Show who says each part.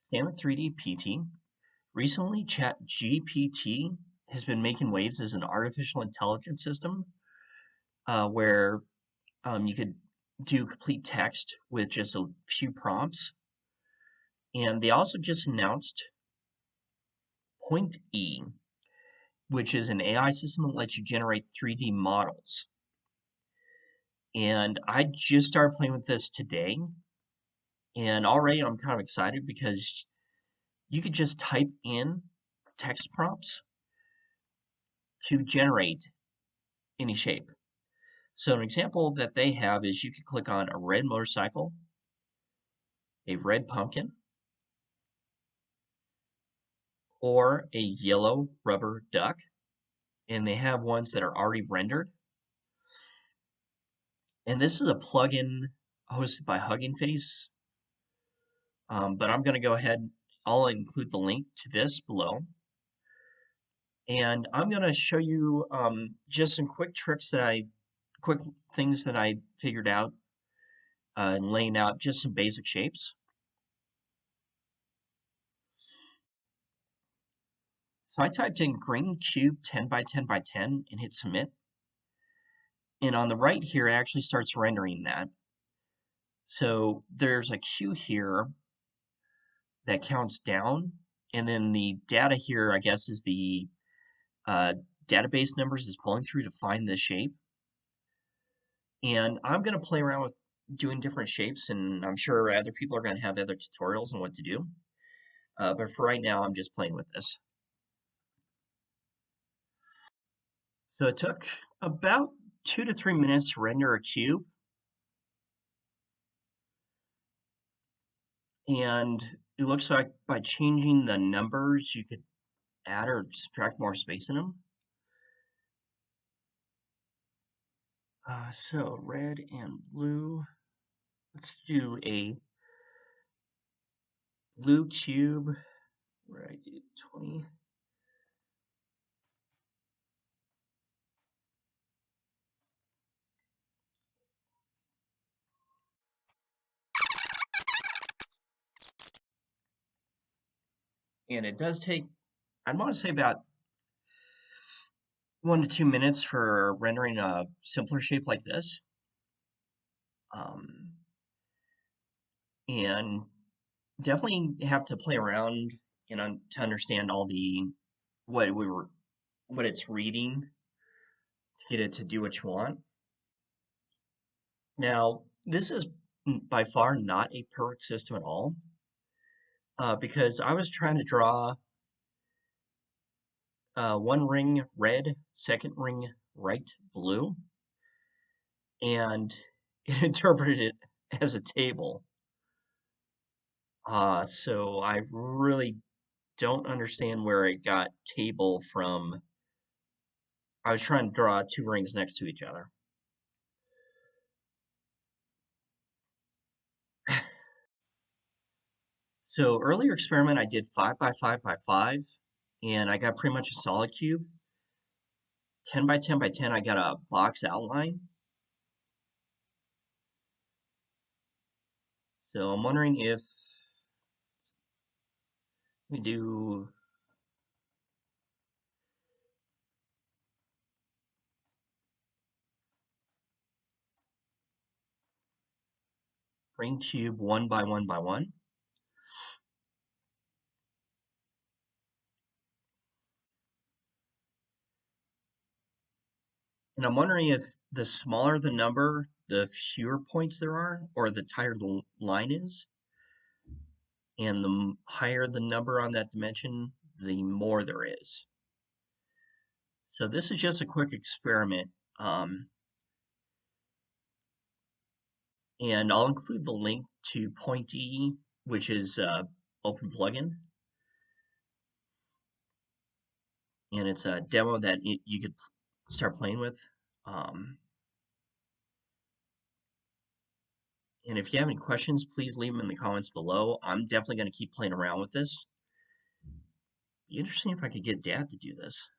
Speaker 1: Same with 3D PT. Recently, Chat GPT has been making waves as an artificial intelligence system where you could do complete text with just a few prompts. And they also just announced Point E, which is an AI system that lets you generate 3D models. And I just started playing with this today, and already I'm kind of excited because you could just type in text prompts to generate any shape. So an example that they have is you could click on a red motorcycle, a red pumpkin, or a yellow rubber duck, and they have ones that are already rendered. And this is a plugin hosted by Hugging Face, but I'm going to go ahead, I'll include the link to this below. And I'm going to show you just some quick things that I figured out and laying out just some basic shapes. So I typed in green cube 10 by 10 by 10 and hit submit. And on the right here, it actually starts rendering that. So there's a queue here that counts down. And then the data here, I guess, is the database numbers is pulling through to find the shape. And I'm going to play around with doing different shapes, and I'm sure other people are going to have other tutorials on what to do. But for right now, I'm just playing with this. So it took about 2 to 3 minutes to render a cube. And it looks like by changing the numbers, you could add or subtract more space in them. So red and blue. Let's do a blue cube where I do 20. And it does take, I want to say about 1 to 2 minutes for rendering a simpler shape like this. And definitely have to play around to understand all the what it's reading to get it to do what you want. Now, this is by far not a perfect system at all, because I was trying to draw one ring red, second ring right blue, and it interpreted it as a table. So I really don't understand where it got table from. I was trying to draw 2 rings next to each other. So earlier experiment, I did 5 by 5 by 5, and I got pretty much a solid cube. 10 by 10 by 10, I got a box outline. So I'm wondering if we do ring cube 1 by 1 by 1. And I'm wondering if the smaller the number, the fewer points there are, or the tighter the line is. And the higher the number on that dimension, the more there is. So this is just a quick experiment. And I'll include the link to Point E, which is open plugin. And it's a demo that you could start playing with. And if you have any questions, please leave them in the comments below. I'm definitely going to keep playing around with this. Be interesting if I could get Dad to do this.